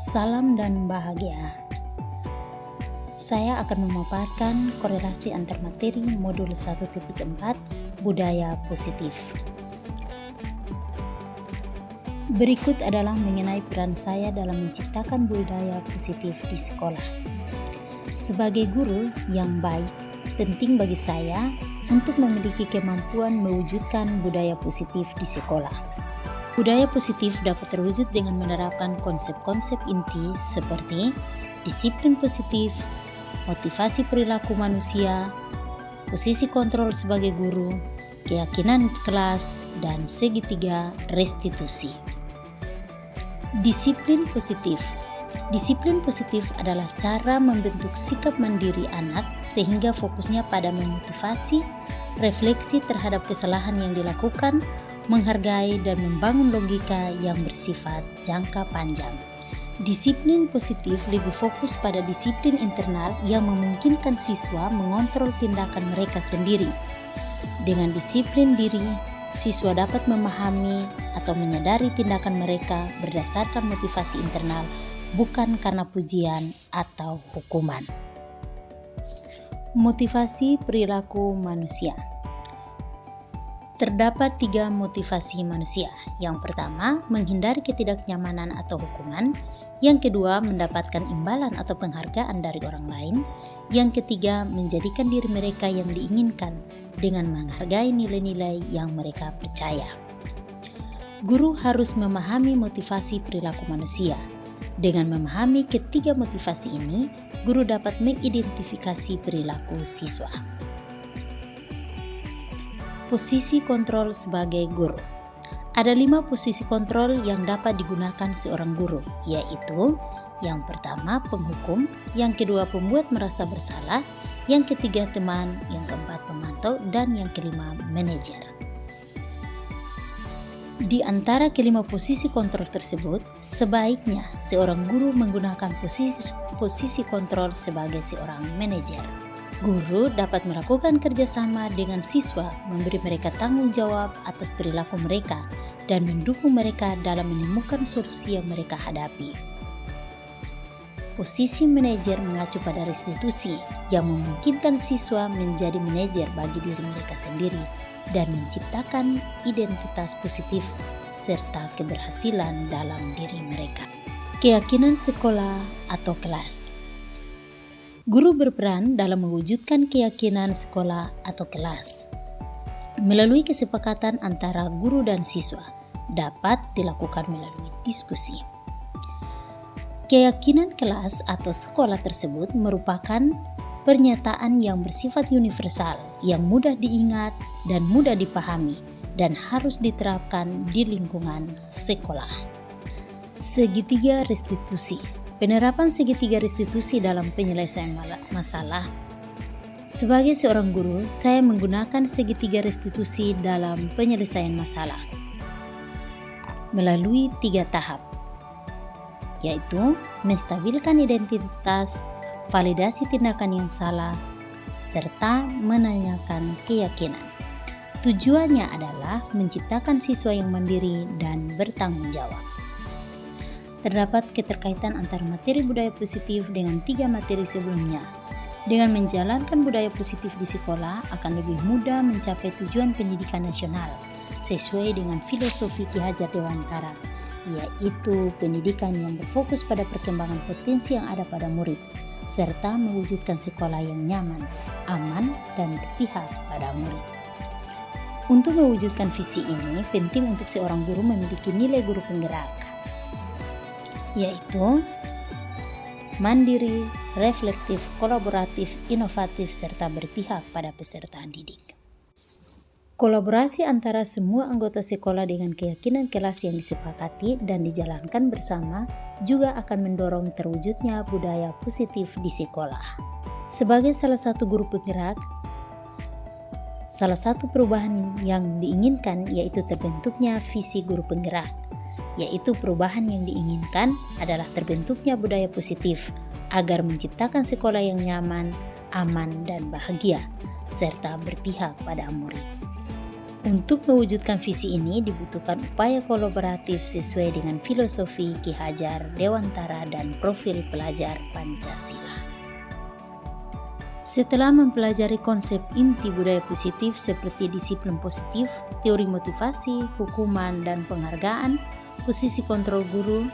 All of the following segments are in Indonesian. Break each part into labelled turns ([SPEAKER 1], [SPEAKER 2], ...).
[SPEAKER 1] Salam dan bahagia. Saya akan memaparkan korelasi antar materi modul 1.4 budaya positif. Berikut adalah mengenai peran saya dalam menciptakan budaya positif di sekolah. Sebagai guru yang baik, penting bagi saya untuk memiliki kemampuan mewujudkan budaya positif di sekolah. Budaya positif dapat terwujud dengan menerapkan konsep-konsep inti seperti disiplin positif, motivasi perilaku manusia, posisi kontrol sebagai guru, keyakinan kelas, dan segitiga restitusi. Disiplin positif. Disiplin positif adalah cara membentuk sikap mandiri anak sehingga fokusnya pada memotivasi, refleksi terhadap kesalahan yang dilakukan, menghargai dan membangun logika yang bersifat jangka panjang. Disiplin positif lebih fokus pada disiplin internal yang memungkinkan siswa mengontrol tindakan mereka sendiri. Dengan disiplin diri, siswa dapat memahami atau menyadari tindakan mereka berdasarkan motivasi internal, bukan karena pujian atau hukuman. Motivasi perilaku manusia. Terdapat 3 motivasi manusia. Yang pertama, menghindari ketidaknyamanan atau hukuman. Yang kedua, mendapatkan imbalan atau penghargaan dari orang lain. Yang ketiga, menjadikan diri mereka yang diinginkan dengan menghargai nilai-nilai yang mereka percaya. Guru harus memahami motivasi perilaku manusia. Dengan memahami ketiga motivasi ini, guru dapat mengidentifikasi perilaku siswa. Posisi kontrol sebagai guru. Ada 5 posisi kontrol yang dapat digunakan seorang guru, yaitu yang pertama penghukum, yang kedua pembuat merasa bersalah, yang ketiga teman, yang keempat pemantau, dan yang kelima manajer. Di antara kelima posisi kontrol tersebut, sebaiknya seorang guru menggunakan posisi kontrol sebagai seorang manajer. Guru dapat melakukan kerjasama dengan siswa, memberi mereka tanggung jawab atas perilaku mereka, dan mendukung mereka dalam menemukan solusi yang mereka hadapi. Posisi manajer mengacu pada restitusi yang memungkinkan siswa menjadi manajer bagi diri mereka sendiri dan menciptakan identitas positif serta keberhasilan dalam diri mereka. Keyakinan sekolah atau kelas. Guru berperan dalam mewujudkan keyakinan sekolah atau kelas. Melalui kesepakatan antara guru dan siswa, dapat dilakukan melalui diskusi. Keyakinan kelas atau sekolah tersebut merupakan pernyataan yang bersifat universal, yang mudah diingat dan mudah dipahami, dan harus diterapkan di lingkungan sekolah. Segitiga restitusi. Penerapan segitiga restitusi dalam penyelesaian masalah. Sebagai seorang guru, saya menggunakan segitiga restitusi dalam penyelesaian masalah melalui 3 tahap, yaitu menstabilkan identitas, validasi tindakan yang salah, serta menanyakan keyakinan. Tujuannya adalah menciptakan siswa yang mandiri dan bertanggung jawab. Terdapat keterkaitan antara materi budaya positif dengan 3 materi sebelumnya. Dengan menjalankan budaya positif di sekolah akan lebih mudah mencapai tujuan pendidikan nasional sesuai dengan filosofi Ki Hajar Dewantara, yaitu pendidikan yang berfokus pada perkembangan potensi yang ada pada murid, serta mewujudkan sekolah yang nyaman, aman, dan berpihak pada murid. Untuk mewujudkan visi ini, penting untuk seorang guru memiliki nilai guru penggerak, yaitu mandiri, reflektif, kolaboratif, inovatif, serta berpihak pada peserta didik. Kolaborasi antara semua anggota sekolah dengan keyakinan kelas yang disepakati dan dijalankan bersama juga akan mendorong terwujudnya budaya positif di sekolah. Sebagai salah satu guru penggerak, salah satu perubahan yang diinginkan yaitu terbentuknya visi guru penggerak, yaitu perubahan yang diinginkan adalah terbentuknya budaya positif agar menciptakan sekolah yang nyaman, aman, dan bahagia, serta berpihak pada murid. Untuk mewujudkan visi ini dibutuhkan upaya kolaboratif sesuai dengan filosofi Ki Hajar Dewantara dan profil pelajar Pancasila. Setelah mempelajari konsep inti budaya positif seperti disiplin positif, teori motivasi, hukuman dan penghargaan, posisi kontrol guru,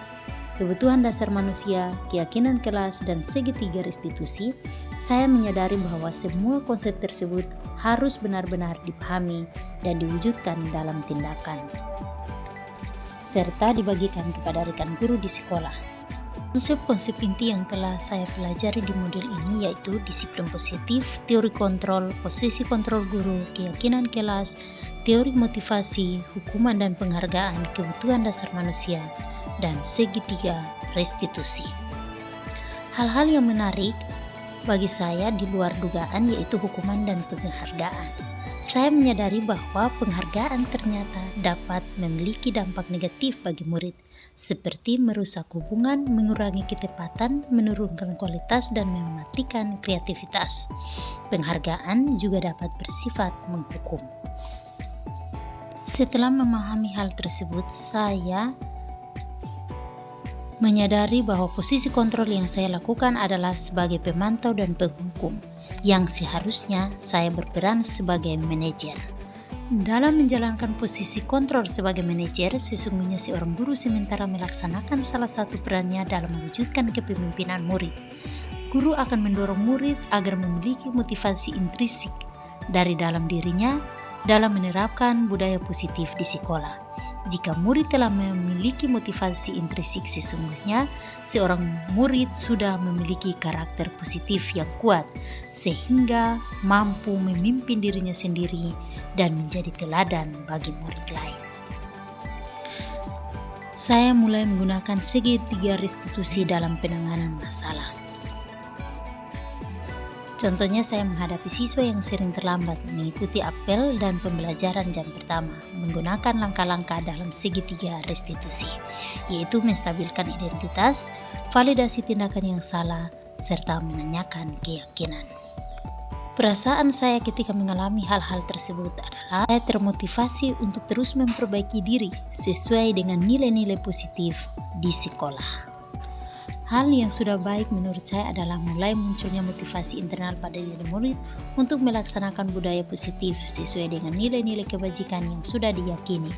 [SPEAKER 1] kebutuhan dasar manusia, keyakinan kelas, dan segitiga restitusi, saya menyadari bahwa semua konsep tersebut harus benar-benar dipahami dan diwujudkan dalam tindakan, serta dibagikan kepada rekan guru di sekolah. Konsep-konsep inti yang telah saya pelajari di modul ini yaitu disiplin positif, teori kontrol, posisi kontrol guru, keyakinan kelas, teori motivasi, hukuman dan penghargaan, kebutuhan dasar manusia, dan segitiga restitusi. Hal-hal yang menarik bagi saya di luar dugaan yaitu hukuman dan penghargaan. Saya menyadari bahwa penghargaan ternyata dapat memiliki dampak negatif bagi murid, seperti merusak hubungan, mengurangi ketepatan, menurunkan kualitas, dan mematikan kreativitas. Penghargaan juga dapat bersifat menghukum. Setelah memahami hal tersebut, saya menyadari bahwa posisi kontrol yang saya lakukan adalah sebagai pemantau dan penghukum, yang seharusnya saya berperan sebagai manajer. Dalam menjalankan posisi kontrol sebagai manajer, sesungguhnya seorang guru sementara melaksanakan salah satu perannya dalam mewujudkan kepemimpinan murid. Guru akan mendorong murid agar memiliki motivasi intrinsik dari dalam dirinya dalam menerapkan budaya positif di sekolah. Jika murid telah memiliki motivasi intrinsik sesungguhnya, seorang murid sudah memiliki karakter positif yang kuat sehingga mampu memimpin dirinya sendiri dan menjadi teladan bagi murid lain. Saya mulai menggunakan segitiga restitusi dalam penanganan masalah. Contohnya, saya menghadapi siswa yang sering terlambat mengikuti apel dan pembelajaran jam pertama menggunakan langkah-langkah dalam segitiga restitusi, yaitu menstabilkan identitas, validasi tindakan yang salah, serta menanyakan keyakinan. Perasaan saya ketika mengalami hal-hal tersebut adalah saya termotivasi untuk terus memperbaiki diri sesuai dengan nilai-nilai positif di sekolah. Hal yang sudah baik menurut saya adalah mulai munculnya motivasi internal pada diri murid untuk melaksanakan budaya positif sesuai dengan nilai-nilai kebajikan yang sudah diyakini.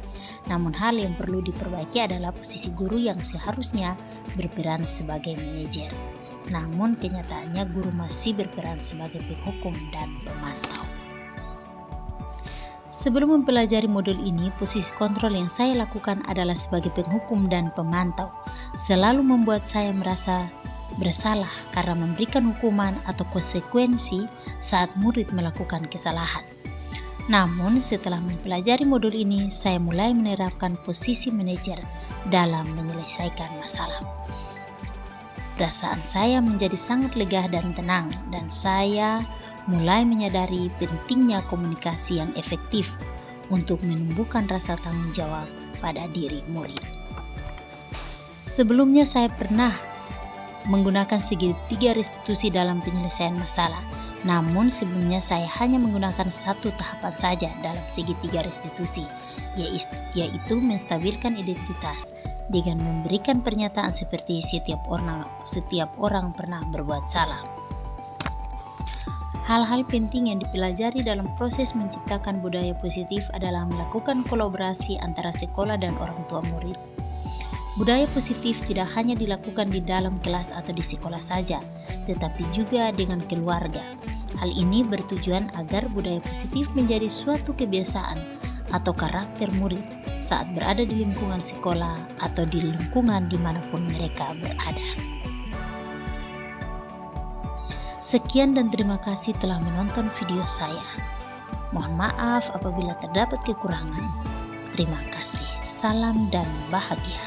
[SPEAKER 1] Namun hal yang perlu diperbaiki adalah posisi guru yang seharusnya berperan sebagai manajer. Namun kenyataannya guru masih berperan sebagai penghukum dan pemantau. Sebelum mempelajari modul ini, posisi kontrol yang saya lakukan adalah sebagai penghukum dan pemantau. Selalu membuat saya merasa bersalah karena memberikan hukuman atau konsekuensi saat murid melakukan kesalahan. Namun setelah mempelajari modul ini, saya mulai menerapkan posisi manajer dalam menyelesaikan masalah. Perasaan saya menjadi sangat lega dan tenang, dan saya mulai menyadari pentingnya komunikasi yang efektif untuk menumbuhkan rasa tanggung jawab pada diri murid. Sebelumnya saya pernah menggunakan segitiga restitusi dalam penyelesaian masalah. Namun sebelumnya saya hanya menggunakan satu tahapan saja dalam segitiga restitusi, yaitu menstabilkan identitas dengan memberikan pernyataan seperti setiap orang pernah berbuat salah. Hal-hal penting yang dipelajari dalam proses menciptakan budaya positif adalah melakukan kolaborasi antara sekolah dan orang tua murid. Budaya positif tidak hanya dilakukan di dalam kelas atau di sekolah saja, tetapi juga dengan keluarga. Hal ini bertujuan agar budaya positif menjadi suatu kebiasaan atau karakter murid saat berada di lingkungan sekolah atau di lingkungan dimanapun mereka berada. Sekian dan terima kasih telah menonton video saya. Mohon maaf apabila terdapat kekurangan. Terima kasih. Salam dan bahagia.